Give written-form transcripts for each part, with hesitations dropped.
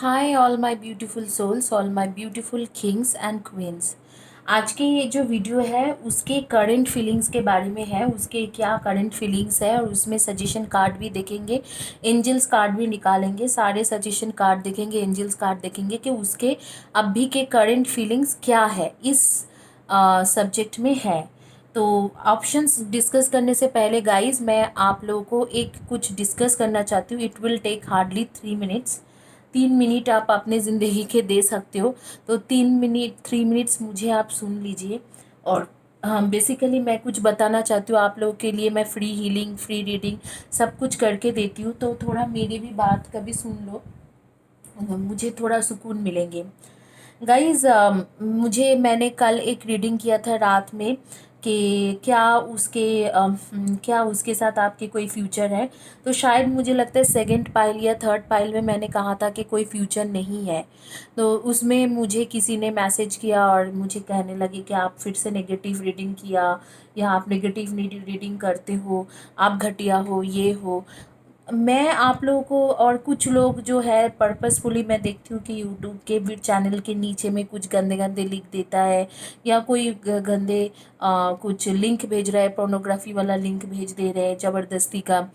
Hi all my beautiful souls, all my beautiful kings and queens. आज की ये जो वीडियो है उसके करंट फीलिंग्स के बारे में है, उसके क्या करंट फीलिंग्स है, और उसमें सजेशन कार्ड भी देखेंगे, एंजल्स कार्ड भी निकालेंगे, सारे सजेशन कार्ड देखेंगे, एंजल्स कार्ड देखेंगे कि उसके अभी के करंट फीलिंग्स क्या है इस सब्जेक्ट में है। तो ऑप्शंस डिस्कस करने से पहले गाइस मैं आप लोगों को एक कुछ डिस्कस करना चाहती हूँ। It will take hardly 3 minutes. 3 minute आप अपने ज़िंदगी के दे सकते हो, तो 3 मिनट 3 मिनट्स मुझे आप सुन लीजिए। और हाँ, बेसिकली मैं कुछ बताना चाहती हूँ आप लोगों के लिए। मैं फ्री हीलिंग, फ्री रीडिंग सब कुछ करके देती हूँ, तो थोड़ा मेरी भी बात कभी सुन लो, मुझे थोड़ा सुकून मिलेंगे। गाइज मुझे मैंने कल एक रीडिंग किया था रात में कि क्या उसके साथ आपके कोई फ्यूचर है। तो शायद मुझे लगता है सेकंड पाइल या थर्ड पाइल में मैंने कहा था कि कोई फ्यूचर नहीं है। तो उसमें मुझे किसी ने मैसेज किया और मुझे कहने लगे कि आप फिर से नेगेटिव रीडिंग किया, या आप नेगेटिव रीडिंग करते हो, आप घटिया हो, ये हो। मैं आप लोगों को, और कुछ लोग जो है पर्पसफुली मैं देखती हूँ कि यूट्यूब के भी चैनल के नीचे में कुछ गंदे गंदे लिख देता है, या कोई गंदे कुछ लिंक भेज रहा है, पोर्नोग्राफी वाला लिंक भेज दे रहे हैं ज़बरदस्ती का,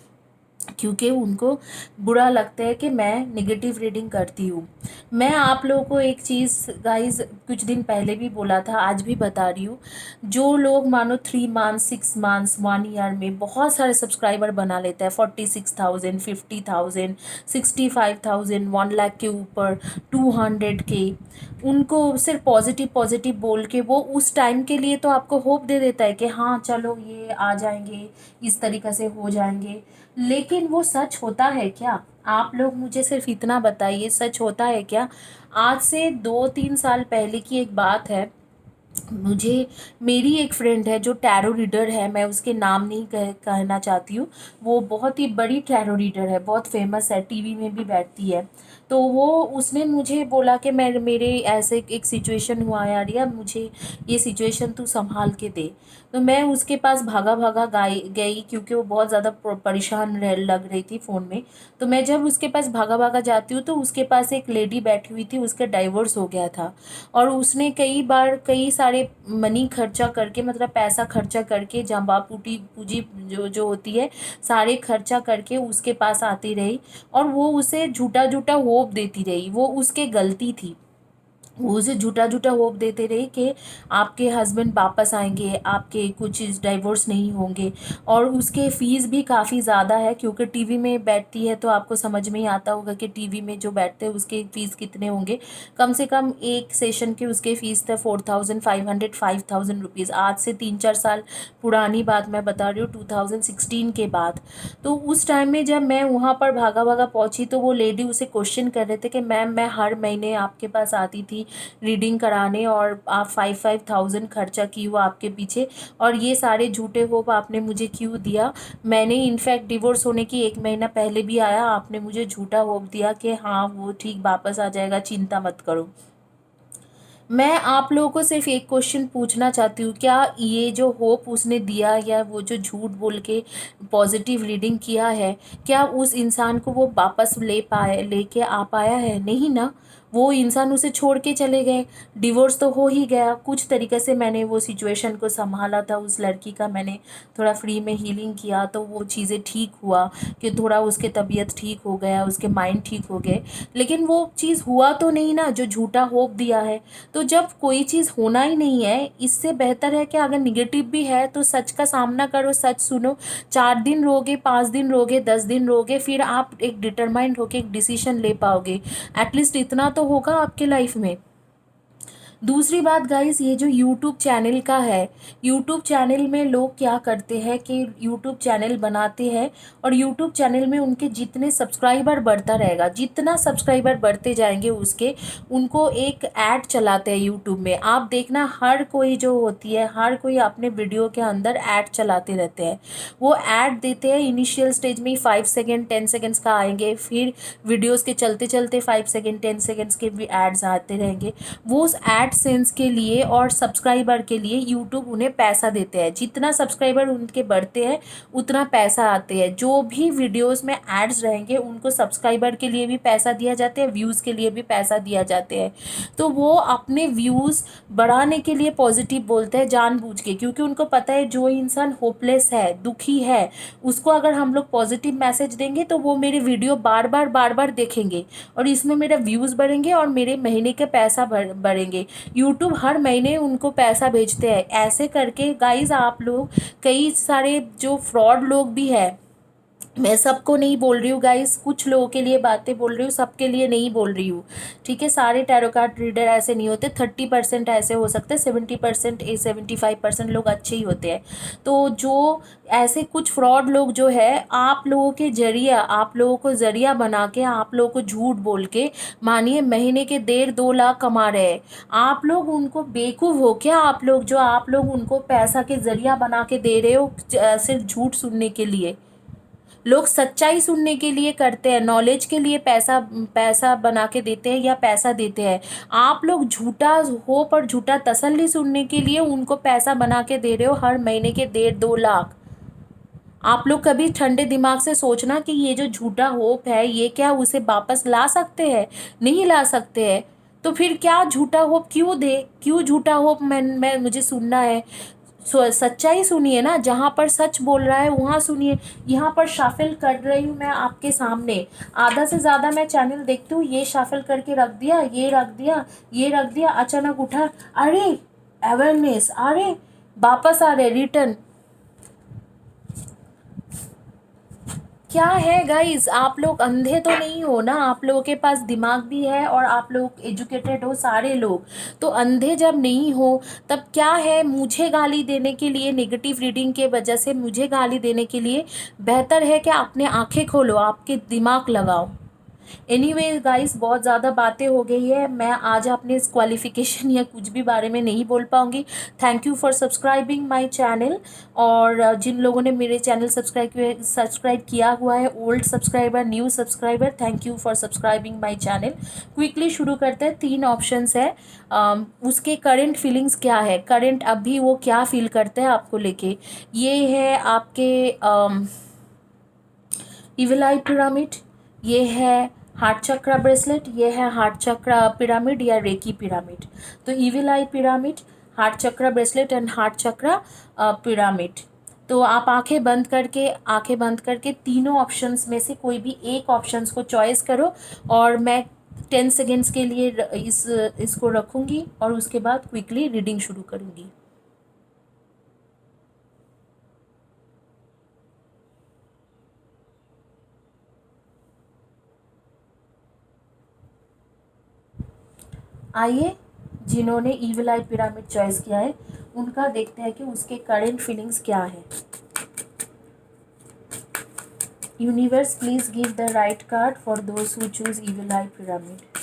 क्योंकि उनको बुरा लगता है कि मैं नेगेटिव रीडिंग करती हूँ। मैं आप लोगों को एक चीज़ गाइस कुछ दिन पहले भी बोला था, आज भी बता रही हूँ। जो लोग मानो 3 मंथ्स 6 मंथ्स 1 ईयर में बहुत सारे सब्सक्राइबर बना लेता है, 46,000 50,000 65,000 1 लाख के ऊपर 200K, उनको सिर्फ पॉजिटिव पॉजिटिव बोल के वो उस टाइम के लिए तो आपको होप दे देता है कि हाँ चलो ये आ जाएंगे, इस तरीक़ा से हो जाएंगे। लेकिन वो सच होता है क्या? आप लोग मुझे सिर्फ इतना बताइए, सच होता है क्या? आज से 2-3 साल पहले की एक बात है। मुझे मेरी एक फ्रेंड है जो टैरो रीडर है, मैं उसके नाम नहीं कहना चाहती हूँ। वो बहुत ही बड़ी टैरो रीडर है, बहुत फेमस है, टीवी में भी बैठती है। तो वो उसने मुझे बोला कि मैं मेरे ऐसे एक सिचुएशन हुआ है आर्या, मुझे ये सिचुएशन तू संभाल के दे। तो मैं उसके पास भागा भागा गई क्योंकि वो बहुत ज़्यादा परेशान लग रही थी फ़ोन में। तो मैं जब उसके पास भागा भागा जाती हूँ तो उसके पास एक लेडी बैठी हुई थी, उसका डाइवोर्स हो गया था। और उसने कई बार कई सारे मनी खर्चा करके, मतलब पैसा खर्चा करके, जमा पूटी पूंजी जो जो होती है, सारे खर्चा करके उसके पास आती रही। और वो उसे झूठा झूठा होप देती रही, वो उसके गलती थी। वो उसे झूठा झूठा होप देते रहे कि आपके हस्बैंड वापस आएंगे, आपके कुछ डाइवोर्स नहीं होंगे। और उसके फ़ीस भी काफ़ी ज़्यादा है, क्योंकि टीवी में बैठती है तो आपको समझ में ही आता होगा कि टीवी में जो बैठते हैं उसके फ़ीस कितने होंगे। कम से कम एक सेशन के उसके फ़ीस थे 4,500 5,000 रुपीज़। आज से 3-4 साल पुरानी बात मैं बता रही हूँ, 2016 के बाद। तो उस टाइम में जब मैं वहाँ पर भागा भागा पहुँची तो वो लेडी उसे क्वेश्चन कर रहे थे कि मैम मैं हर महीने आपके पास आती थी रीडिंग कराने, और आप 5,000 खर्चा की हो आपके पीछे, और ये सारे झूठे होप आपने मुझे क्यों दिया? मैंने इनफैक्ट डिवोर्स होने की 1 महीना पहले भी आया, आपने मुझे झूठा होप दिया कि हाँ वो ठीक वापस आ जाएगा, चिंता मत करो। मैं आप लोगों को सिर्फ एक क्वेश्चन पूछना चाहती हूँ, क्या ये जो होप उसने दिया, या वो जो झूठ बोल के पॉजिटिव रीडिंग किया है, क्या उस इंसान को वो वापस लेके आ पाया है? नहीं ना। वो इंसान उसे छोड़ के चले गए, डिवोर्स तो हो ही गया। कुछ तरीके से मैंने वो सिचुएशन को संभाला था, उस लड़की का मैंने थोड़ा फ्री में हीलिंग किया, तो वो चीज़ें ठीक हुआ कि थोड़ा उसके तबीयत ठीक हो गया, उसके माइंड ठीक हो गए। लेकिन वो चीज़ हुआ तो नहीं ना जो झूठा होप दिया है। तो जब कोई चीज़ होना ही नहीं है, इससे बेहतर है कि अगर निगेटिव भी है तो सच का सामना करो, सच सुनो। 4 दिन रोगे, 5 दिन रोगे, 10 दिन रोगे, फिर आप एक डिटरमाइंड होके एक डिसीजन ले पाओगे। एटलीस्ट इतना तो होगा आपके लाइफ में। दूसरी बात गाइस, ये जो यूट्यूब चैनल का है, यूट्यूब चैनल में लोग क्या करते हैं कि यूट्यूब चैनल बनाते हैं, और यूट्यूब चैनल में उनके जितने सब्सक्राइबर बढ़ता रहेगा, जितना सब्सक्राइबर बढ़ते जाएंगे उसके, उनको एक ऐड चलाते हैं यूट्यूब में। आप देखना हर कोई जो होती है, हर कोई अपने वीडियो के अंदर ऐड चलाते रहते हैं। वो ऐड देते हैं इनिशियल स्टेज में 5 सेकेंड 10 सेकेंड्स का आएंगे, फिर वीडियोज़ के चलते चलते 5 सेकेंड 10 सेकेंड्स के भी एड्स आते रहेंगे। वो उस एड एडसेंस के लिए और सब्सक्राइबर के लिए यूट्यूब उन्हें पैसा देते हैं। जितना सब्सक्राइबर उनके बढ़ते हैं उतना पैसा आते हैं। जो भी वीडियोस में एड्स रहेंगे उनको सब्सक्राइबर के लिए भी पैसा दिया जाता है, व्यूज़ के लिए भी पैसा दिया जाते हैं। तो वो अपने व्यूज़ बढ़ाने के लिए पॉजिटिव बोलते हैं जानबूझ के, क्योंकि उनको पता है जो इंसान होपलेस है, दुखी है, उसको अगर हम लोग पॉजिटिव मैसेज देंगे तो वो मेरे वीडियो बार बार देखेंगे और इसमें मेरा व्यूज़ बढ़ेंगे और मेरे महीने के पैसा बढ़ेंगे। यूट्यूब हर महीने उनको पैसा भेजते हैं। ऐसे करके गाइज आप लोग, कई सारे जो फ्रॉड लोग भी है, मैं सबको नहीं बोल रही हूँ गाइस, कुछ लोगों के लिए बातें बोल रही हूँ, सबके लिए नहीं बोल रही हूँ, ठीक है। सारे टैरो कार्ड रीडर ऐसे नहीं होते, 30% ऐसे हो सकते हैं, 70% 75% लोग अच्छे ही होते हैं। तो जो ऐसे कुछ फ्रॉड लोग जो है आप लोगों के जरिए, आप लोगों को जरिया बना के, आप लोगों को झूठ बोल के, मानिए महीने के 1.5-2 लाख कमा रहे हैं, आप लोग उनको बेवकूफ़ हो क्या? आप लोग उनको पैसा के जरिया बना के दे रहे हो सिर्फ झूठ सुनने के लिए। लोग सच्चाई सुनने के लिए करते हैं, नॉलेज के लिए पैसा पैसा बना के देते हैं या पैसा देते हैं। आप लोग झूठा होप और झूठा तसल्ली सुनने के लिए उनको पैसा बना के दे रहे हो हर महीने के 1.5-2 लाख। आप लोग कभी ठंडे दिमाग से सोचना कि ये जो झूठा होप है ये क्या उसे वापस ला सकते हैं? नहीं ला सकते हैं। तो फिर क्या झूठा होप क्यों दे? क्यों झूठा होप मैं मुझे सुनना है? सच्चाई सुनिए ना, जहाँ पर सच बोल रहा है वहाँ सुनिए। यहाँ पर शाफिल कर रही हूँ मैं आपके सामने, आधा से ज़्यादा मैं चैनल देखती हूँ, ये शाफिल करके रख दिया, ये रख दिया, ये रख दिया, अचानक उठा, अरे अवेयरनेस, अरे वापस आ रहे, रिटर्न। क्या है गाइस, आप लोग अंधे तो नहीं हो ना, आप लोगों के पास दिमाग भी है और आप लोग एजुकेटेड हो सारे लोग। तो अंधे जब नहीं हो तब क्या है, मुझे गाली देने के लिए, नेगेटिव रीडिंग के वजह से मुझे गाली देने के लिए बेहतर है कि अपने आंखें खोलो, आपके दिमाग लगाओ। एनीवेज गाइस, बहुत ज़्यादा बातें हो गई है, मैं आज अपने इस क्वालिफिकेशन या कुछ भी बारे में नहीं बोल पाऊँगी। Thank you for subscribing my channel. और जिन लोगों ने मेरे चैनल सब्सक्राइब किया हुआ है, old subscriber, new subscriber, thank you for subscribing my channel. Quickly शुरू करते हैं। 3 ऑप्शंस है। उसके करंट फीलिंग्स क्या है, करंट अभी वो क्या फील करते हैं आपको लेके। ये है आपके इविल आई पिरामिड, ये है हार्ट चक्रा ब्रेसलेट, ये है हार्ट चक्रा पिरामिड या रेकी पिरामिड। तो evil I pyramid, heart chakra bracelet and heart chakra pyramid. तो आप आंखें बंद करके तीनों ऑप्शंस में से कोई भी एक ऑप्शंस को चॉइस करो और मैं 10 सेकेंड्स के लिए इसको रखूँगी और उसके बाद क्विकली रीडिंग शुरू करूँगी। आइए, जिन्होंने ईविल आई पिरामिड चॉइस किया है उनका देखते हैं कि उसके करंट फीलिंग्स क्या है। Universe please give the right card for those who choose evil eye pyramid.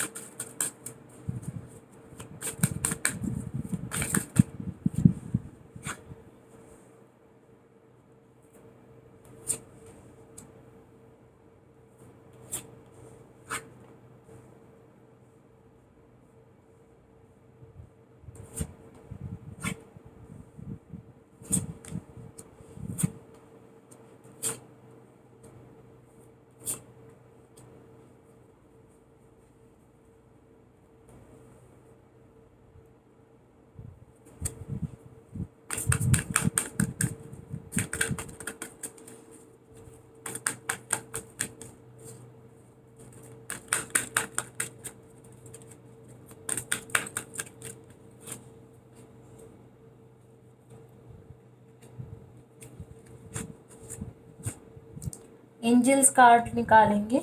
Angels card निकालेंगे।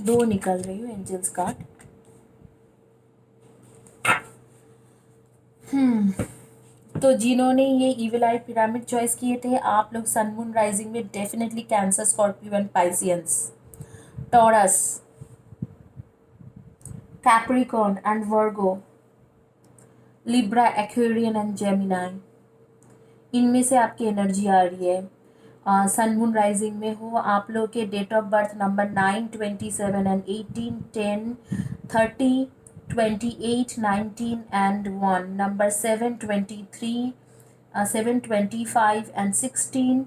दो निकल रही हूँ एंजल्स कार्ड। तो जिन्होंने ये ईविल आई पिरामिड चॉइस किए थे, आप लोग सन मून राइजिंग में definitely cancer, Scorpio and Pisceans, taurus, Capricorn and Virgo, Libra, Aquarian and Gemini. इनमें से आपकी एनर्जी आ रही है। सन मून राइजिंग में हो, आप लोग के date of birth number 9, 27 and 18, 10, 30, 28, 19 and 1, number 7, 23, 7, 25 and 16,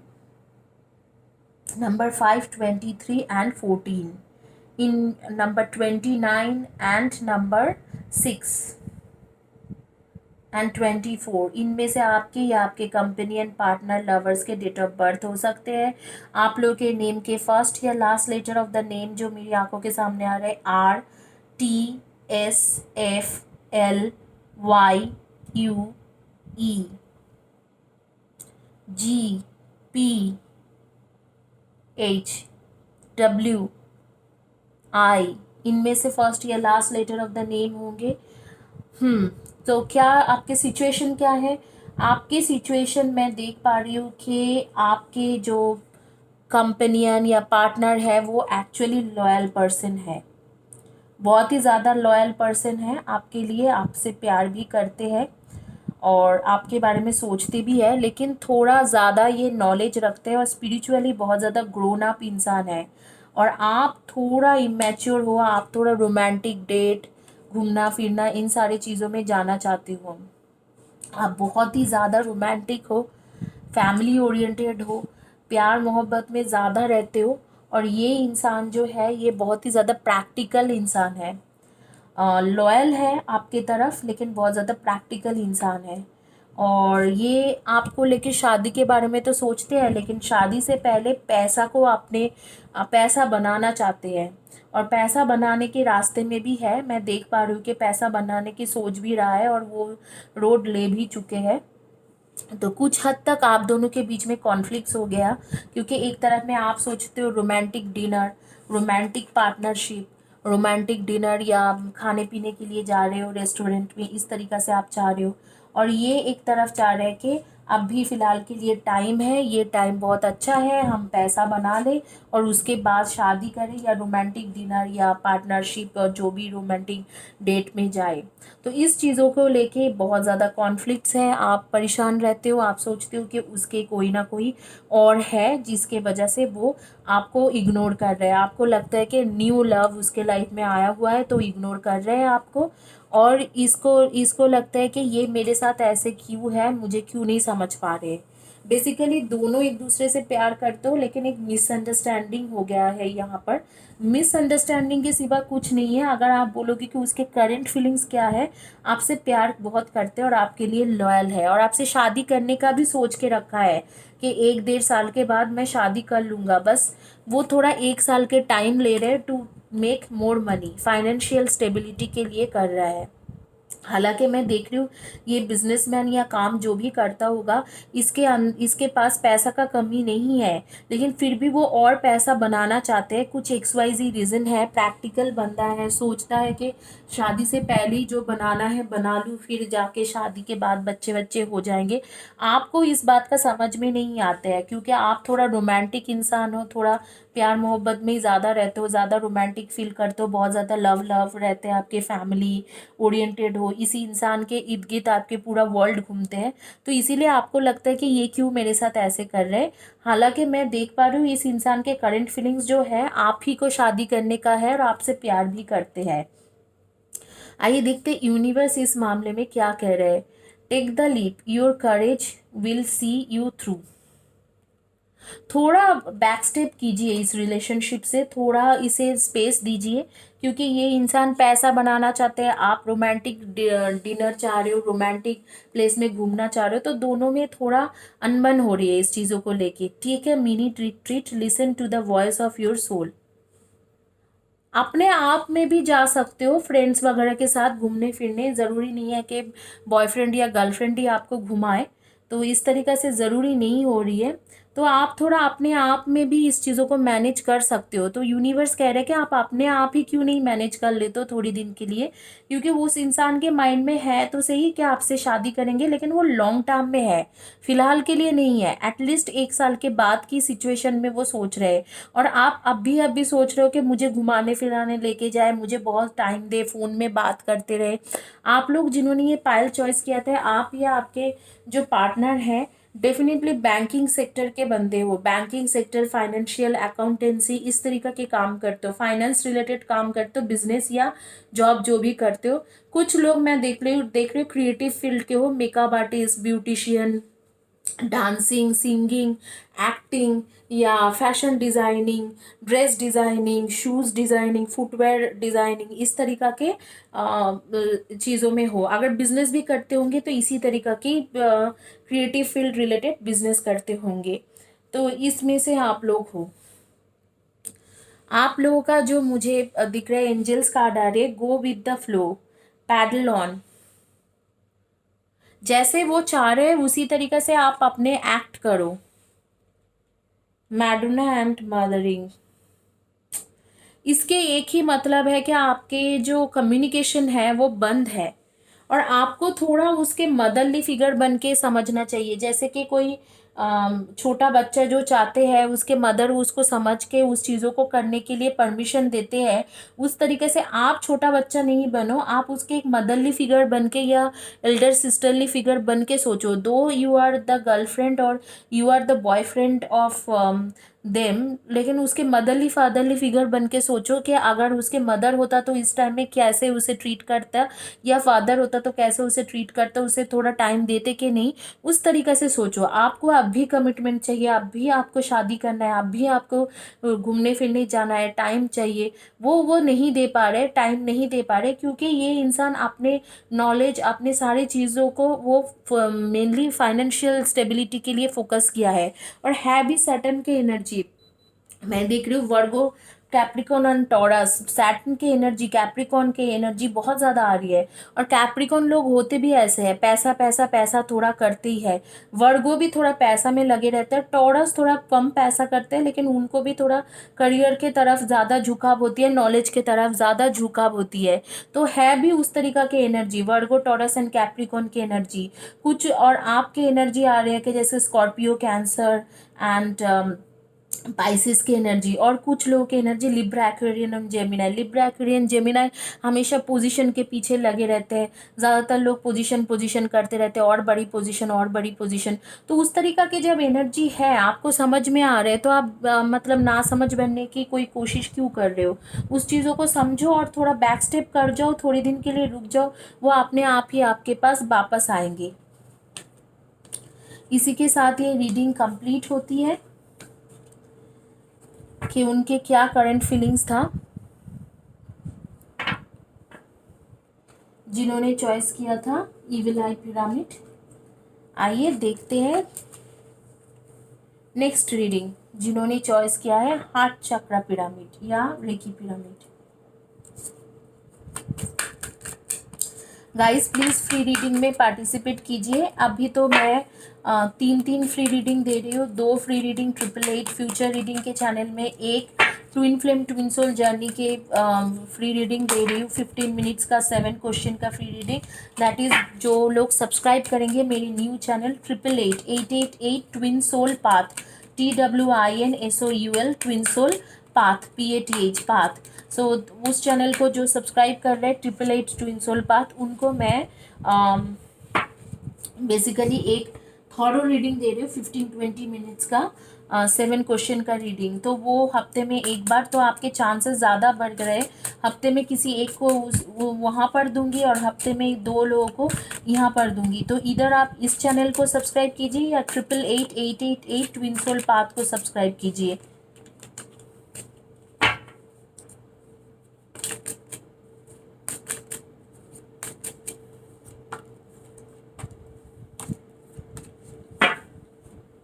number 5, 23 and 14, in number 29 and number 6 and 24, इनमें से आपके या आपके कंपेनियन पार्टनर लवर्स के डेट ऑफ बर्थ हो सकते हैं। आप लोग के नेम के फर्स्ट या last letter of the name जो मेरी आंखों के सामने आ रहा है, RTSFLYUE, GPH, WI, इनमें से फर्स्ट या last letter of the name होंगे। तो क्या आपके सिचुएशन क्या है? आपकी सिचुएशन मैं देख पा रही हूँ कि आपके जो कंपेनियन या पार्टनर है वो एक्चुअली लॉयल पर्सन है, बहुत ही ज़्यादा लॉयल पर्सन है आपके लिए, आपसे प्यार भी करते हैं और आपके बारे में सोचते भी है, लेकिन थोड़ा ज़्यादा ये नॉलेज रखते हैं और स्पिरिचुअली बहुत ज़्यादा ग्रोन अप इंसान है। और आप थोड़ा इमेच्योर हो, आप थोड़ा रोमांटिक डेट, घूमना फिरना, इन सारी चीज़ों में जाना चाहते हो। आप बहुत ही ज़्यादा रोमांटिक हो, फैमिली ओरिएंटेड हो, प्यार मोहब्बत में ज़्यादा रहते हो। और ये इंसान जो है ये बहुत ही ज़्यादा प्रैक्टिकल इंसान है, लॉयल है आपके तरफ, लेकिन बहुत ज़्यादा प्रैक्टिकल इंसान है। और ये आपको लेके शादी के बारे में तो सोचते हैं, लेकिन शादी से पहले पैसा को अपने पैसा बनाना चाहते हैं और पैसा बनाने के रास्ते में भी है। मैं देख पा रही हूँ कि पैसा बनाने की सोच भी रहा है और वो रोड ले भी चुके हैं। तो कुछ हद तक आप दोनों के बीच में कॉन्फ्लिक्ट्स हो गया, क्योंकि एक तरफ में आप सोचते हो romantic dinner, romantic partnership, romantic dinner या खाने पीने के लिए जा रहे हो रेस्टोरेंट में, इस तरीक़ा से आप चाह रहे हो। और ये एक तरफ चाह रहे हैं कि अभी फ़िलहाल के लिए टाइम है, ये टाइम बहुत अच्छा है, हम पैसा बना लें और उसके बाद शादी करें या रोमांटिक डिनर या पार्टनरशिप और जो भी रोमांटिक डेट में जाए। तो इस चीज़ों को लेके बहुत ज़्यादा कॉन्फ्लिक्ट्स हैं, आप परेशान रहते हो, आप सोचते हो कि उसके कोई ना कोई और है जिसके वजह से वो आपको इग्नोर कर रहा है। आपको लगता है कि न्यू लव उसके लाइफ में आया हुआ है तो इग्नोर कर रहे हैं आपको, और इसको इसको लगता है कि ये मेरे साथ ऐसे क्यों है, मुझे क्यों नहीं समझ पा रहे। बेसिकली दोनों एक दूसरे से प्यार करते हो, लेकिन एक मिसअंडरस्टैंडिंग हो गया है यहाँ पर। मिसअंडरस्टैंडिंग के सिवा कुछ नहीं है। अगर आप बोलोगे कि उसके करंट फीलिंग्स क्या है, आपसे प्यार बहुत करते हैं और आपके लिए लॉयल है और आपसे शादी करने का भी सोच के रखा है कि 1-1.5 साल के बाद मैं शादी कर लूँगा। बस वो थोड़ा 1 साल के टाइम ले रहे हैं to make more money, financial stability के लिए कर रहा है। हालांकि मैं देख रही हूँ ये बिजनेसमैन या काम जो भी करता होगा, इसके पास पैसा का कमी नहीं है, लेकिन फिर भी वो और पैसा बनाना चाहते हैं। कुछ XYZ रीज़न है, प्रैक्टिकल बंदा है, सोचता है कि शादी से पहले ही जो बनाना है बना लूँ, फिर जाके शादी के बाद बच्चे बच्चे हो जाएंगे। आपको इस बात का समझ में नहीं आता है, क्योंकि आप थोड़ा रोमांटिक इंसान हो, थोड़ा प्यार मोहब्बत में ही ज़्यादा रहते हो, ज़्यादा रोमांटिक फील करते हो, बहुत ज़्यादा लव लव रहते हैं, आपके फैमिली ओरिएंटेड हो, इसी इंसान के इर्द गिर्द आपके पूरा वर्ल्ड घूमते हैं। तो इसीलिए आपको लगता है कि ये क्यों मेरे साथ ऐसे कर रहे हैं। हालांकि मैं देख पा रही हूँ इस इंसान के करंट फीलिंग्स जो है आप ही को शादी करने का है और आपसे प्यार भी करते हैं। आइए देखते यूनिवर्स इस मामले में क्या कह रहे हैं। Take the leap, your courage will see you through. थोड़ा बैक स्टेप कीजिए, इस रिलेशनशिप से थोड़ा इसे स्पेस दीजिए, क्योंकि ये इंसान पैसा बनाना चाहते हैं, आप रोमांटिक डिनर चाह रहे हो, रोमांटिक प्लेस में घूमना चाह रहे हो, तो दोनों में थोड़ा अनबन हो रही है इस चीज़ों को लेके। ठीक है, mini retreat, listen to the voice of your soul. अपने आप में भी जा सकते हो, फ्रेंड्स वगैरह के साथ घूमने फिरने, ज़रूरी नहीं है कि बॉयफ्रेंड या गर्लफ्रेंड ही आपको घुमाए, तो इस तरीक़ा से ज़रूरी नहीं हो रही है। तो आप थोड़ा अपने आप में भी इस चीज़ों को मैनेज कर सकते हो। तो यूनिवर्स कह रहे हैं कि आप अपने आप ही क्यों नहीं मैनेज कर लेते हो थोड़ी दिन के लिए, क्योंकि वो उस इंसान के माइंड में है तो सही कि आपसे शादी करेंगे, लेकिन वो लॉन्ग टर्म में है, फिलहाल के लिए नहीं है। एटलीस्ट 1 साल के बाद की सिचुएशन में वो सोच रहे हैं। और आप अभी सोच रहे हो कि मुझे घुमाने फिराने लेके जाए, मुझे बहुत टाइम दे, फ़ोन में बात करते रहे। आप लोग जिन्होंने ये पायल चॉइस किया था, आप या आपके जो पार्टनर हैं, डेफिनेटली बैंकिंग सेक्टर के बंदे हो, बैंकिंग सेक्टर, फाइनेंशियल, अकाउंटेंसी, इस तरीके के काम करते हो, फाइनेंस रिलेटेड काम करते हो, बिजनेस या जॉब जो भी करते हो। कुछ लोग मैं देख रही हूँ क्रिएटिव फील्ड के हो, makeup artist, beautician, dancing, singing, acting या fashion designing, dress designing, shoes designing, footwear designing, इस तरीका के चीज़ों में हो। अगर बिजनेस भी करते होंगे तो इसी तरीका की क्रिएटिव फील्ड रिलेटेड बिजनेस करते होंगे, तो इसमें से आप लोग हो। आप लोगों का जो मुझे दिख रहा है एंजल्स कार्ड आ रहे, go with the flow, paddle on, जैसे वो चाह रहे हैं उसी तरीके से आप अपने एक्ट करो। मैडोना एंड मदरिंग, इसके एक ही मतलब है कि आपके जो कम्युनिकेशन है वो बंद है, और आपको थोड़ा उसके मदरली फिगर बन के समझना चाहिए। जैसे कि कोई छोटा बच्चा जो चाहते हैं उसके मदर उसको समझ के उस चीज़ों को करने के लिए परमिशन देते हैं, उस तरीके से आप छोटा बच्चा नहीं बनो, आप उसके एक मदरली फिगर बन के या एल्डर सिस्टरली फिगर बन के सोचो। Though you are the girlfriend और you are the boyfriend of them, लेकिन उसके मदरली फादरली फिगर बन के सोचो कि अगर उसके मदर होता तो इस टाइम में कैसे उसे ट्रीट करता, या फादर होता तो कैसे उसे ट्रीट करता, उसे थोड़ा टाइम देते कि नहीं, उस तरीके से सोचो। आपको अब भी कमिटमेंट चाहिए, अब भी आपको शादी करना है, अब भी आपको घूमने फिरने जाना है, टाइम चाहिए, वो नहीं दे पा रहे, टाइम नहीं दे पा रहे, क्योंकि ये इंसान अपने नॉलेज, अपने सारी चीज़ों को वो मेनली फाइनेंशियल स्टेबिलिटी के लिए फोकस किया है, और है भी सैटर्न के एनर्जी। मैं देख रही हूँ वर्गो, कैप्रिकॉन एंड टॉरस, सैटर्न की एनर्जी, कैप्रिकॉन की एनर्जी बहुत ज़्यादा आ रही है। और कैप्रिकॉन लोग होते भी ऐसे हैं, पैसा पैसा पैसा थोड़ा करते ही है। वर्गो भी थोड़ा पैसा में लगे रहते हैं, टॉरस थोड़ा कम पैसा करते हैं, लेकिन उनको भी थोड़ा करियर के तरफ ज़्यादा झुकाव होती है, नॉलेज के तरफ ज़्यादा झुकाव होती है। तो है भी उस तरीका की energy, Virgo, Taurus and Capricorn की एनर्जी। कुछ और आपकी एनर्जी आ रही है कि जैसे स्कॉर्पियो, कैंसर एंड पाइसिस की एनर्जी, और कुछ लोगों की एनर्जी लिब्रा, एक्वेरियन और जेमिनाई। लिब्रा, एक्वेरियन, जेमिनाई हमेशा पोजीशन के पीछे लगे रहते हैं, ज़्यादातर लोग पोजीशन पोजीशन करते रहते हैं, और बड़ी पोजीशन और बड़ी पोजीशन। तो उस तरीका की जब एनर्जी है, आपको समझ में आ रहा है, तो आप मतलब ना समझ बनने की कोई कोशिश क्यों कर रहे हो। उस चीज़ों को समझो और थोड़ा बैक स्टेप कर जाओ, थोड़ी दिन के लिए रुक जाओ, वो अपने आप ही आपके पास वापस आएंगे। इसी के साथ ये रीडिंग कंप्लीट होती है कि उनके क्या करंट फीलिंग्स था जिन्होंने चॉइस किया था इविल आई पिरामिड। आइए देखते हैं नेक्स्ट रीडिंग, जिन्होंने चॉइस किया है हार्ट चक्रा पिरामिड या reiki pyramid. Guys please free reading में पार्टिसिपेट कीजिए। अभी तो मैं 3 फ्री रीडिंग दे रही हूँ, 2 फ्री रीडिंग 888 फ्यूचर रीडिंग के चैनल में, एक twin flame twin soul journey के फ्री रीडिंग दे रही हूँ, 15 मिनट्स का 7 क्वेश्चन का फ्री रीडिंग। दैट इज़ जो लोग सब्सक्राइब करेंगे मेरी new channel 888 twin soul path, TWINSOUL twin soul path, PATH path. So उस चैनल को जो सब्सक्राइब कर रहे हैं 888 ट्विन सोल पाथ, उनको मैं बेसिकली एक थॉरो रीडिंग दे रही हूँ 15-20 मिनट्स का, 7 क्वेश्चन का रीडिंग। तो वो हफ्ते में एक बार, तो आपके चांसेस ज़्यादा बढ़ गए। हफ्ते में किसी एक को वो वहाँ पर दूंगी, और हफ्ते में 2 लोगों को यहाँ पर दूंगी। तो इधर आप इस चैनल को सब्सक्राइब कीजिए या 888 ट्विन सोल पाथ को सब्सक्राइब कीजिए।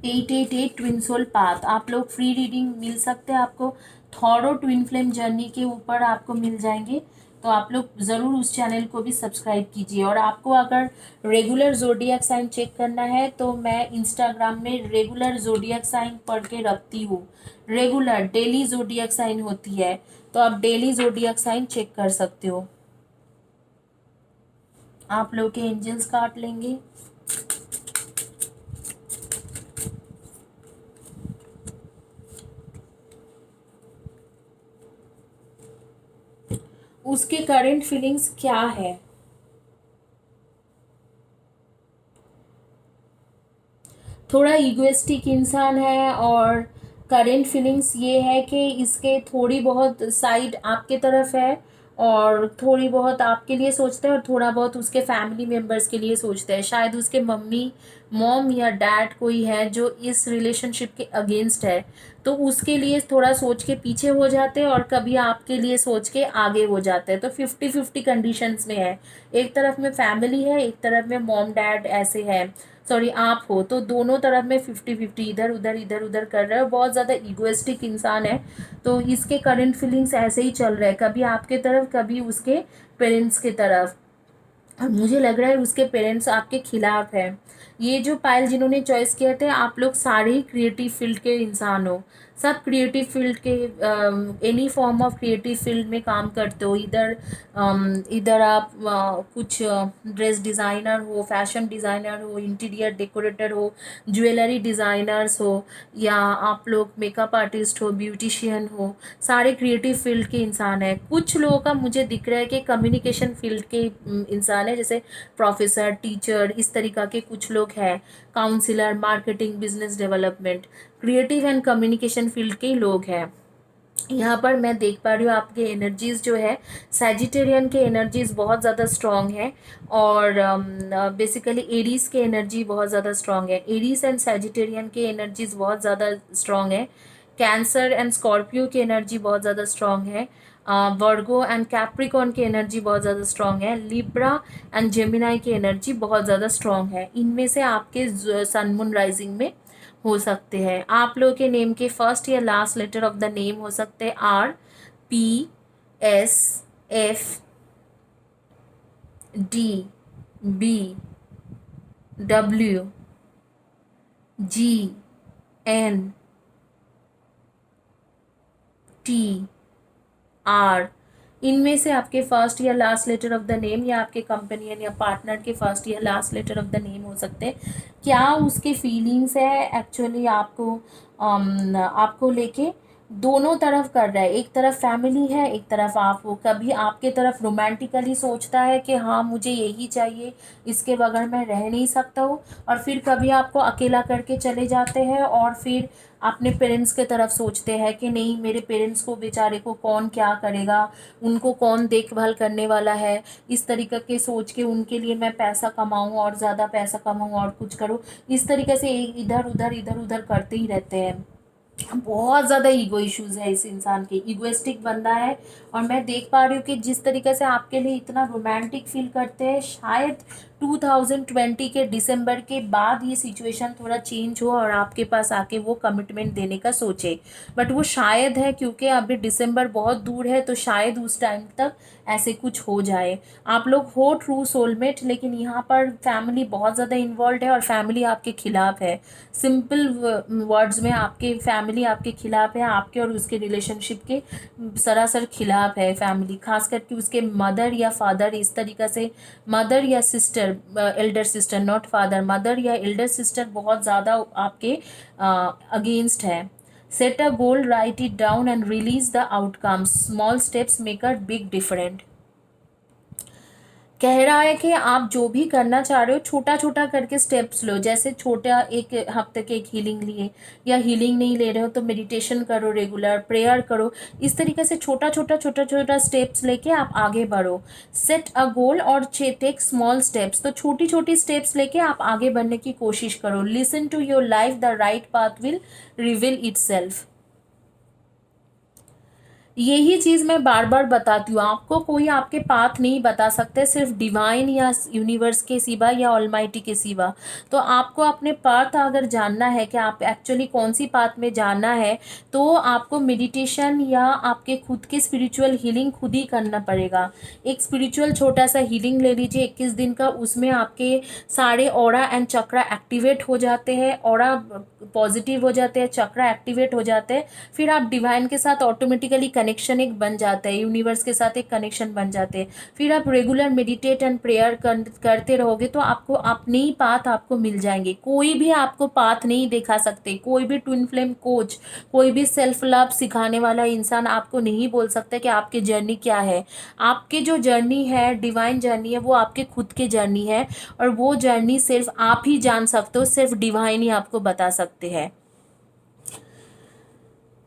एट ट्विन सोल पाथ, आप लोग फ्री रीडिंग मिल सकते हैं आपको, थॉरो ट्विन फ्लेम जर्नी के ऊपर आपको मिल जाएंगे। तो आप लोग ज़रूर उस चैनल को भी सब्सक्राइब कीजिए। और आपको अगर रेगुलर जोडियक साइन चेक करना है तो मैं इंस्टाग्राम में रेगुलर जोडियक साइन पढ़ के रखती हूँ। रेगुलर डेली जोडियक साइन होती है, तो आप डेली जोडियक साइन चेक कर सकते हो। आप लोग के एंजल्स काट लेंगे। उसके करंट फीलिंग्स क्या है, थोड़ा ईगोइस्टिक इंसान है, और करेंट फीलिंग्स ये है कि इसके थोड़ी बहुत साइड आपके तरफ है, और थोड़ी बहुत आपके लिए सोचता है, और थोड़ा बहुत उसके फैमिली मेम्बर्स के लिए सोचता है। शायद उसके मॉम या डैड कोई है जो इस रिलेशनशिप के अगेंस्ट है, तो उसके लिए थोड़ा सोच के पीछे हो जाते हैं, और कभी आपके लिए सोच के आगे हो जाते हैं। तो 50-50 कंडीशंस में है। एक तरफ में फैमिली है, एक तरफ में मॉम डैड ऐसे है, सॉरी आप हो, तो दोनों तरफ में 50-50 इधर उधर इधर उधर कर रहे हो। बहुत ज़्यादा ईगोइस्टिक इंसान है, तो इसके करंट फीलिंग्स ऐसे ही चल रहे हैं, कभी आपके तरफ कभी उसके पेरेंट्स की तरफ। और मुझे लग रहा है उसके पेरेंट्स आपके खिलाफ है। ये जो पायल जिन्होंने चॉइस किए थे, आप लोग सारे ही क्रिएटिव फील्ड के इंसान हो, सब क्रिएटिव फील्ड के, any form of creative field में काम करते हो। इधर आप कुछ ड्रेस डिज़ाइनर हो, फैशन डिज़ाइनर हो, इंटीरियर डेकोरेटर हो, ज्वेलरी डिज़ाइनर्स हो, या आप लोग मेकअप आर्टिस्ट हो, ब्यूटिशियन हो, सारे क्रिएटिव फील्ड के इंसान हैं। कुछ लोगों का मुझे दिख रहा है कि कम्युनिकेशन फील्ड के इंसान है, जैसे प्रोफेसर, टीचर, इस तरीक़ा के कुछ लोग हैं, counsellor, marketing, business development, creative and communication field के लोग हैं। यहाँ पर मैं देख पा रही हूँ आपके एनर्जीज़ जो है, सैजिटेरियन के एनर्जीज़ बहुत ज़्यादा स्ट्रॉन्ग है, और बेसिकली एरीज़ के एनर्जी बहुत ज़्यादा स्ट्रॉन्ग है। एरीज़ एंड सैजिटेरियन के एनर्जीज़ बहुत ज़्यादा स्ट्रॉन्ग है। कैंसर एंड स्कॉर्पियो की एनर्जी बहुत ज़्यादा स्ट्रॉन्ग है। वर्गो एंड कैप्रिकॉन की एनर्जी बहुत ज़्यादा स्ट्रॉन्ग है। लिब्रा एंड जेमिनाई की एनर्जी बहुत ज़्यादा स्ट्रॉन्ग है। इनमें से आपके सन मून राइजिंग में हो सकते हैं। आप लोगों के नेम के फर्स्ट या last letter of the name हो सकते हैं RPSFDWGNTR। इनमें से आपके फर्स्ट या last letter of the name, या आपके कंपेनियन या पार्टनर के फर्स्ट या last letter of the name हो सकते हैं। क्या उसके फीलिंग्स है एक्चुअली आपको लेके, दोनों तरफ कर रहा है। एक तरफ फैमिली है, एक तरफ आप हो। कभी आपके तरफ रोमांटिकली सोचता है कि हाँ मुझे यही चाहिए, इसके बगैर मैं रह नहीं सकता हूँ, और फिर कभी आपको अकेला करके चले जाते हैं, और फिर अपने पेरेंट्स के तरफ सोचते हैं कि नहीं, मेरे पेरेंट्स को बेचारे को कौन क्या करेगा, उनको कौन देखभाल करने वाला है। इस तरीके के सोच के उनके लिए मैं पैसा कमाऊँ, और ज़्यादा पैसा कमाऊँ, और कुछ करूँ, इस तरीके से इधर उधर करते ही रहते हैं। बहुत ज़्यादा ईगो इश्यूज़ है इस इंसान के, ईगोइस्टिक बंदा है। और मैं देख पा रही हूँ कि जिस तरीके से आपके लिए इतना रोमांटिक फील करते हैं, शायद 2020 के दिसंबर के बाद ये सिचुएशन थोड़ा चेंज हो, और आपके पास आके वो कमिटमेंट देने का सोचे। बट वो शायद है, क्योंकि अभी दिसंबर बहुत दूर है, तो शायद उस टाइम तक ऐसे कुछ हो जाए। आप लोग हो ट्रू सोलमेट, लेकिन यहाँ पर फैमिली बहुत ज़्यादा इन्वॉल्व है, और फैमिली आपके खिलाफ है। सिंपल वर्ड्स में आपके फैमिली आपके खिलाफ है, आपके और उसके रिलेशनशिप के सरासर खिलाफ है फैमिली। खास करके उसके मदर या फादर, इस तरीक़ा से मदर या sister, Elder sister not father, mother या एल्डर सिस्टर बहुत ज़्यादा आपके अगेंस्ट है। Set a goal, right it down and release the outcomes. Small steps make a big different. कह रहा है कि आप जो भी करना चाह रहे हो, छोटा छोटा करके स्टेप्स लो। जैसे छोटा एक हफ्ते के एक हीलिंग लिए, या हीलिंग नहीं ले रहे हो तो मेडिटेशन करो, रेगुलर प्रेयर करो। इस तरीके से छोटा छोटा स्टेप्स लेके आप आगे बढ़ो। सेट अ गोल और टेक स्मॉल स्टेप्स। तो छोटी छोटी स्टेप्स लेके आप आगे बढ़ने की कोशिश करो। Listen to your life, the right path will reveal itself. यही चीज़ मैं बार बार बताती हूँ आपको, कोई आपके पाथ नहीं बता सकते, सिर्फ डिवाइन या यूनिवर्स के सिवा या ऑलमाइटी के सिवा। तो आपको अपने पाथ अगर जानना है कि आप एक्चुअली कौन सी पाथ में जाना है, तो आपको मेडिटेशन या आपके खुद के स्पिरिचुअल हीलिंग खुद ही करना पड़ेगा। एक स्पिरिचुअल छोटा सा हीलिंग ले लीजिए 21 दिन का, उसमें आपके सारे ऑरा एंड चक्रा एक्टिवेट हो जाते हैं। ऑरा पॉजिटिव हो जाते हैं, चक्रा एक्टिवेट हो जाते हैं, फिर आप डिवाइन के साथ ऑटोमेटिकली कनेक्शन एक बन जाता है, यूनिवर्स के साथ एक कनेक्शन बन जाते हैं। फिर आप रेगुलर मेडिटेट एंड प्रेयर करते रहोगे तो आपको अपने ही पाथ आपको मिल जाएंगे। कोई भी आपको पाथ नहीं दिखा सकते, कोई भी ट्विन फ्लेम कोच, कोई भी सेल्फ लव सिखाने वाला इंसान आपको नहीं बोल सकता कि आपकी जर्नी क्या है। आपकी जो जर्नी है, डिवाइन जर्नी है, वो आपके खुद की जर्नी है, और वो जर्नी सिर्फ आप ही जान सकते हो, सिर्फ डिवाइन ही आपको बता सकते हैं।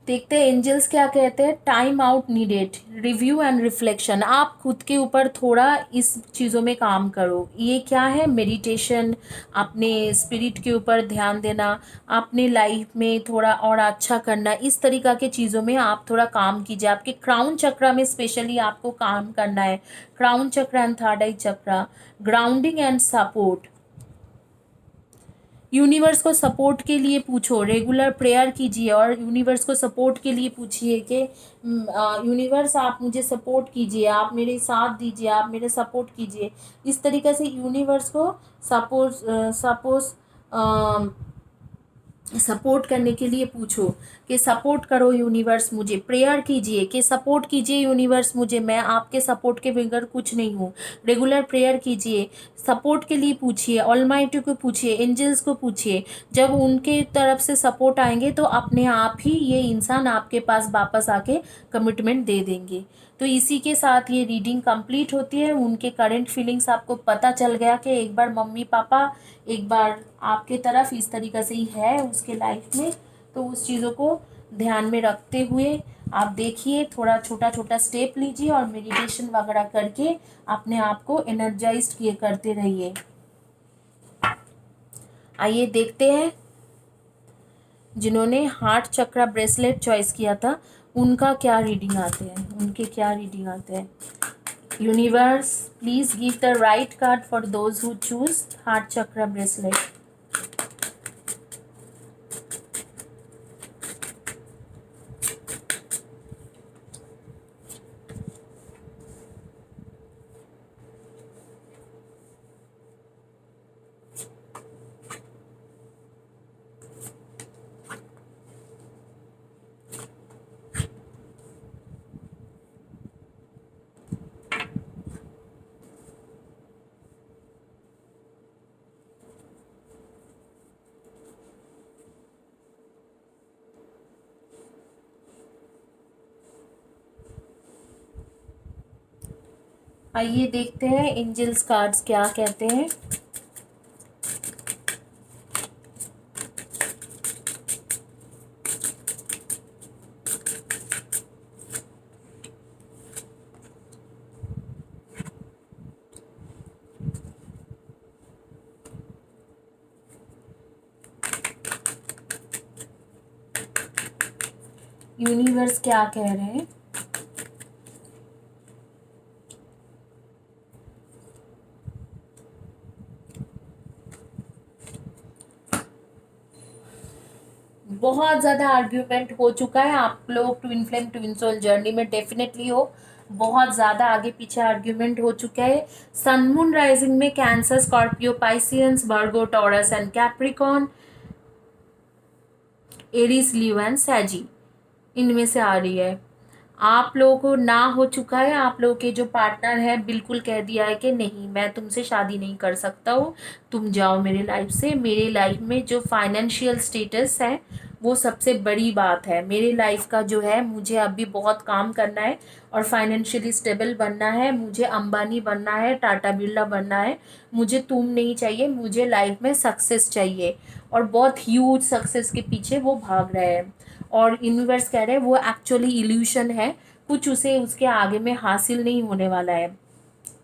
देखते हैं एंजल्स क्या कहते हैं। Time out needed, review and reflection. आप खुद के ऊपर थोड़ा इस चीज़ों में काम करो। ये क्या है? मेडिटेशन, अपने स्पिरिट के ऊपर ध्यान देना, अपने लाइफ में थोड़ा और अच्छा करना, इस तरीक़ा के चीज़ों में आप थोड़ा काम कीजिए। आपके क्राउन चक्रा में स्पेशली आपको काम करना है। Crown chakra and third I chakra, grounding and support. Universe को सपोर्ट के लिए पूछो, रेगुलर प्रेयर कीजिए और यूनिवर्स को सपोर्ट के लिए पूछिए कि यूनिवर्स आप मुझे सपोर्ट कीजिए, आप मेरे साथ दीजिए, आप मेरे सपोर्ट कीजिए। इस तरीके से यूनिवर्स को सपोर्ट करने के लिए पूछो कि सपोर्ट करो यूनिवर्स मुझे। प्रेयर कीजिए कि सपोर्ट कीजिए यूनिवर्स मुझे, मैं आपके सपोर्ट के बगैर कुछ नहीं हूँ। रेगुलर प्रेयर कीजिए, सपोर्ट के लिए पूछिए, ऑलमाइटी को पूछिए, एंजल्स को पूछिए। जब उनके तरफ से सपोर्ट आएंगे तो अपने आप ही ये इंसान आपके पास वापस आके कमिटमेंट दे देंगे। तो इसी के साथ ये रीडिंग कंप्लीट होती है। उनके करंट फीलिंग्स आपको पता चल गया कि एक बार मम्मी पापा एक बार आपके तरफ इस तरीक़े से ही है उसके लाइफ में। तो उस चीज़ों को ध्यान में रखते हुए आप देखिए, थोड़ा छोटा छोटा स्टेप लीजिए और मेडिटेशन वगैरह करके अपने आप को एनर्जाइज्ड किए करते रहिए। आइए देखते हैं जिन्होंने हार्ट चक्रा ब्रेसलेट चॉइस किया था उनका क्या रीडिंग आते हैं, उनके क्या रीडिंग आते हैं। Universe please give the right card for those who choose heart chakra bracelet. आइए देखते हैं एंजल्स कार्ड्स क्या कहते हैं। यूनिवर्स क्या कह रहे हैं। बहुत ज़्यादा आर्ग्यूमेंट हो चुका है, आप लोग twin flame twin soul journey में डेफिनेटली हो। बहुत ज़्यादा आगे पीछे आर्ग्यूमेंट हो चुका है। सन मून राइजिंग में Cancer, Scorpio, Pisces, Virgo, Taurus and Capricorn, Aries, Leo and Sagi, इनमें से आ रही है। आप लोगों को ना हो चुका है, आप लोगों के जो पार्टनर है बिल्कुल कह दिया है कि नहीं, मैं तुमसे शादी नहीं कर सकता हूँ, तुम जाओ मेरे लाइफ से। मेरे लाइफ में जो फाइनेंशियल स्टेटस है वो सबसे बड़ी बात है। मेरे लाइफ का जो है, मुझे अभी बहुत काम करना है और फाइनेंशियली स्टेबल बनना है। मुझे अंबानी बनना है, टाटा बिरला बनना है। मुझे तुम नहीं चाहिए, मुझे लाइफ में सक्सेस चाहिए। और बहुत ह्यूज सक्सेस के पीछे वो भाग रहे हैं और यूनिवर्स कह रहे हैं वो एक्चुअली इल्यूशन है, कुछ उसे उसके आगे में हासिल नहीं होने वाला है।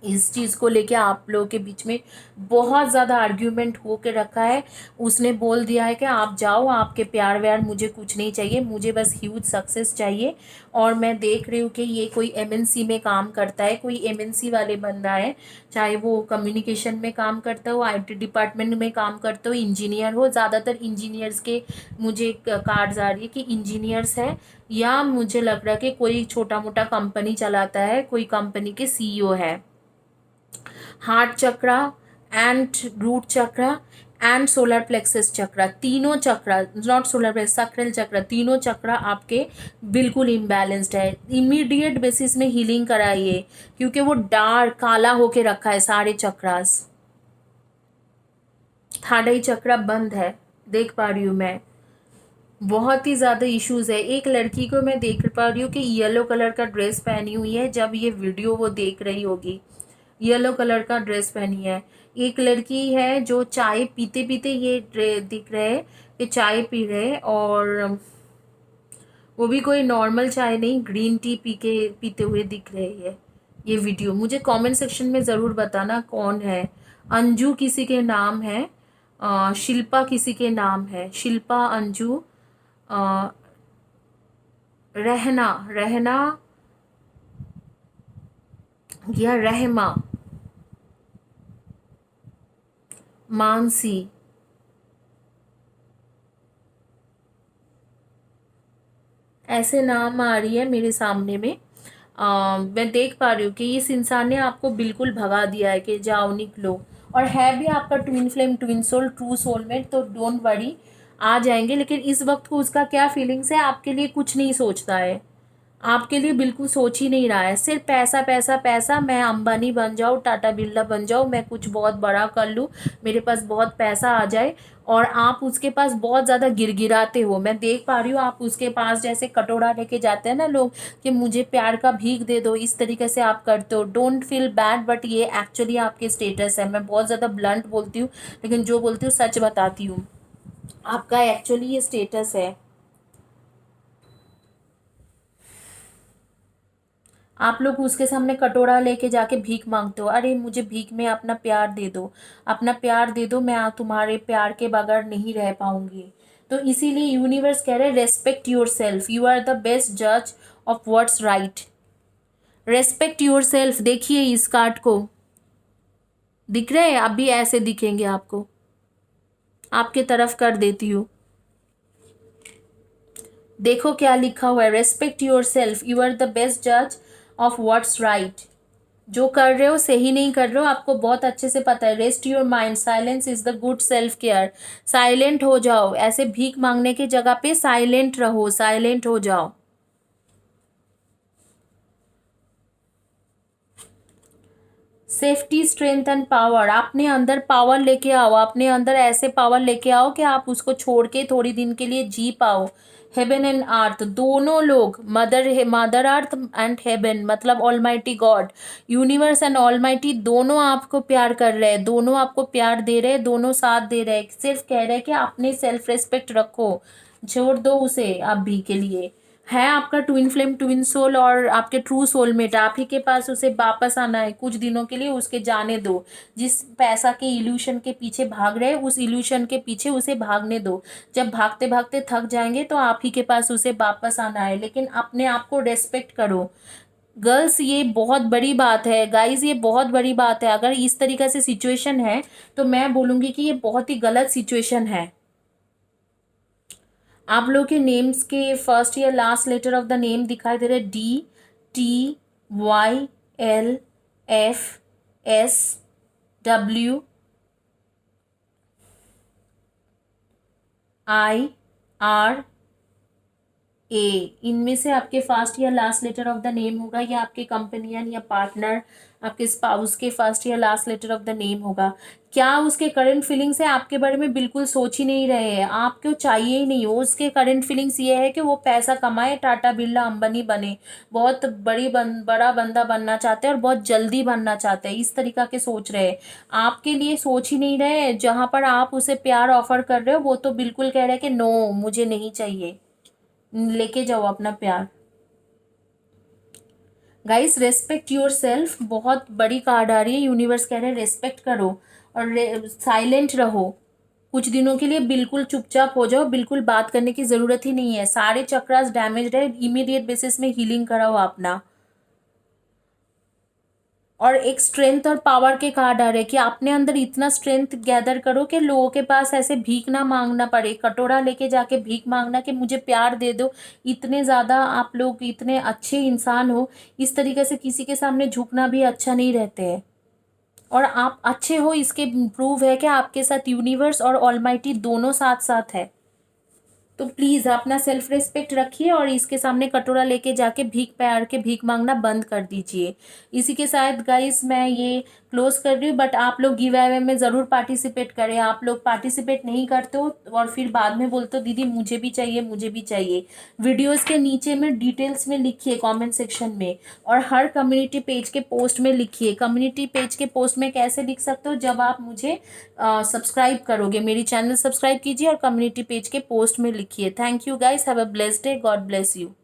इस चीज़ को लेके आप लोगों के बीच में बहुत ज़्यादा आर्ग्यूमेंट हो के रखा है। उसने बोल दिया है कि आप जाओ, आपके प्यार व्यार मुझे कुछ नहीं चाहिए, मुझे बस ह्यूज सक्सेस चाहिए। और मैं देख रही हूँ कि ये कोई एमएनसी में काम करता है, कोई एमएनसी वाले बंदा है, चाहे वो कम्युनिकेशन में काम करता हो, आईटी डिपार्टमेंट में काम करता हो, इंजीनियर हो। ज़्यादातर इंजीनियर्स के मुझे कार्ड्स आ रही है कि इंजीनियर्स है, या मुझे लग रहा है कि कोई छोटा मोटा कंपनी चलाता है, कोई कंपनी के सीईओ है। Heart chakra and root chakra and solar plexus chakra, तीनों चक्र, नॉट सोलर प्लेक्स, सक्रेल चक्र, तीनों चक्र आपके बिल्कुल इम्बैलेंस्ड है। इमीडिएट बेसिस में हीलिंग कराइए, क्योंकि वो डार्क काला होके रखा है सारे चक्रास। थर्ड आई चक्र बंद है, देख पा रही हूँ मैं, बहुत ही ज़्यादा इश्यूज है। एक लड़की को मैं देख पा रही हूँ कि येलो कलर का ड्रेस पहनी हुई है, जब ये वीडियो वो देख रही होगी, येलो कलर का ड्रेस पहनी है। एक लड़की है जो चाय पीते पीते ये दिख रहे है कि चाय पी रहे, और वो भी कोई नॉर्मल चाय नहीं, ग्रीन टी पीते हुए दिख रहे है। ये वीडियो मुझे कमेंट सेक्शन में ज़रूर बताना कौन है। अंजू किसी के नाम है, शिल्पा किसी के नाम है, शिल्पा, अंजू, अ, रहना, रहना या रहमा, मानसी, ऐसे नाम आ रही है मेरे सामने में। मैं देख पा रही हूँ कि इस इंसान ने आपको बिल्कुल भगा दिया है कि जाओ निकलो, और है भी आपका twin flame, twin soul, true soulmate, तो डोंट वरी, आ जाएंगे। लेकिन इस वक्त को उसका क्या फीलिंग्स है, आपके लिए कुछ नहीं सोचता है, आपके लिए बिल्कुल सोच ही नहीं रहा है, सिर्फ पैसा पैसा पैसा, मैं अंबानी बन जाऊँ, टाटा बिरला बन जाऊँ, मैं कुछ बहुत बड़ा कर लूँ, मेरे पास बहुत पैसा आ जाए। और आप उसके पास बहुत ज़्यादा गिड़गिड़ाते हो, मैं देख पा रही हूँ, आप उसके पास जैसे कटोरा लेके जाते हैं ना लोग कि मुझे प्यार का भीख दे दो, इस तरीके से आप करते हो। डोंट फील बैड, बट ये एक्चुअली आपके स्टेटस है। मैं बहुत ज़्यादा ब्लंट बोलती हूँ, लेकिन जो बोलती हूँ सच बताती हूँ, आपका एक्चुअली ये स्टेटस है। आप लोग उसके सामने कटोरा लेके जाके भीख मांगते हो, अरे मुझे भीख में अपना प्यार दे दो, अपना प्यार दे दो, मैं तुम्हारे प्यार के बगैर नहीं रह पाऊंगी। तो इसीलिए यूनिवर्स कह रहे respect yourself, you are the best जज of what's right. Respect yourself, देखिए इस कार्ड को, दिख रहे हैं, अभी ऐसे दिखेंगे आपको, आपके तरफ कर देती हूँ, देखो क्या लिखा हुआ है, respect yourself, you are the best जज ऑफ व्हाट्स राइट। जो कर रहे हो सही नहीं कर रहे हो, आपको बहुत अच्छे से पता है। Rest your mind, silence is the good self care. Silent हो जाओ, ऐसे भीख मांगने की जगह पे साइलेंट रहो, साइलेंट हो जाओ। सेफ्टी, स्ट्रेंथ एंड पावर, अपने अंदर पावर लेके आओ, अपने अंदर ऐसे पावर लेके आओ कि आप उसको छोड़ के थोड़ी दिन के लिए जी पाओ। हेवन एंड अर्थ, दोनों लोग, मदर अर्थ एंड हेवन, मतलब almighty God, universe and almighty, दोनों आपको प्यार कर रहे हैं, दोनों आपको प्यार दे रहे हैं, दोनों साथ दे रहे हैं। सिर्फ कह रहे हैं कि अपने सेल्फ रेस्पेक्ट रखो, छोड़ दो उसे अभी के लिए। है आपका ट्विन फ्लेम, ट्विन सोल, और आपके ट्रू सोलमेट, आप ही के पास उसे वापस आना है कुछ दिनों के लिए, उसके जाने दो। जिस पैसा के इल्यूशन के पीछे भाग रहे हैं, उस इल्यूशन के पीछे उसे भागने दो। जब भागते भागते थक जाएंगे तो आप ही के पास उसे वापस आना है, लेकिन अपने आप को रेस्पेक्ट करो। गर्ल्स, ये बहुत बड़ी बात है, गाइज ये बहुत बड़ी बात है। अगर इस तरीके से सिचुएशन है तो मैं बोलूँगी कि ये बहुत ही गलत सिचुएशन है। आप लोग के नेम्स के फर्स्ट या last letter of the name दिखाई दे रहे, DTYLFSW, इनमें से आपके फर्स्ट या last letter of the name होगा, या आपके कंपेनियन या पार्टनर, आपके स्पाउस के फर्स्ट या last letter of the name होगा। क्या उसके करंट फीलिंग्स है, आपके बारे में बिल्कुल सोच ही नहीं रहे हैं, आपको चाहिए ही नहीं हो। उसके करंट फीलिंग्स ये है कि वो पैसा कमाए, टाटा बिरला अंबानी बने, बहुत बड़ा बंदा बनना चाहते हैं, और बहुत जल्दी बनना चाहते हैं, इस तरीका के सोच रहे हैं। आपके लिए सोच ही नहीं रहे। जहाँ पर आप उसे प्यार ऑफर कर रहे हो, वो तो बिल्कुल कह रहे हैं कि नो, मुझे नहीं चाहिए, लेके जाओ अपना प्यार। गाइस, रेस्पेक्ट योर सेल्फ, बहुत बड़ी कार्ड आ रही है, यूनिवर्स कह रहे हैं रेस्पेक्ट करो और साइलेंट रहो कुछ दिनों के लिए, बिल्कुल चुपचाप हो जाओ, बिल्कुल बात करने की ज़रूरत ही नहीं है। सारे चक्रास डैमेज है, इमीडिएट बेसिस में हीलिंग कराओ अपना। और एक स्ट्रेंथ और पावर के कार्ड आ रहे हैं कि अपने अंदर इतना स्ट्रेंथ गैदर करो कि लोगों के पास ऐसे भीख ना मांगना पड़े, कटोरा लेके जाके भीख मांगना कि मुझे प्यार दे दो। इतने ज़्यादा आप लोग इतने अच्छे इंसान हो, इस तरीके से किसी के सामने झुकना भी अच्छा नहीं रहते है। और आप अच्छे हो, इसके प्रूव है कि आपके साथ यूनिवर्स और ऑलमाइटी दोनों साथ साथ है। तो प्लीज़ अपना सेल्फ रिस्पेक्ट रखिए और इसके सामने कटोरा लेके जाके भीख पैर के भीख मांगना बंद कर दीजिए। इसी के साथ गाइस मैं ये क्लोज कर रही हूँ, बट आप लोग गिव अवे में ज़रूर पार्टिसिपेट करें। आप लोग पार्टिसिपेट नहीं करते हो और फिर बाद में बोलते हो दीदी मुझे भी चाहिए, मुझे भी चाहिए। वीडियोस के नीचे में डिटेल्स में लिखिए कमेंट सेक्शन में, और हर कम्युनिटी पेज के पोस्ट में लिखिए। कम्युनिटी पेज के पोस्ट में कैसे लिख सकते हो, जब आप मुझे सब्सक्राइब करोगे, मेरी चैनल सब्सक्राइब कीजिए और कम्युनिटी पेज के पोस्ट में लिखिए। Thank you guys, have a blessed day, God bless you.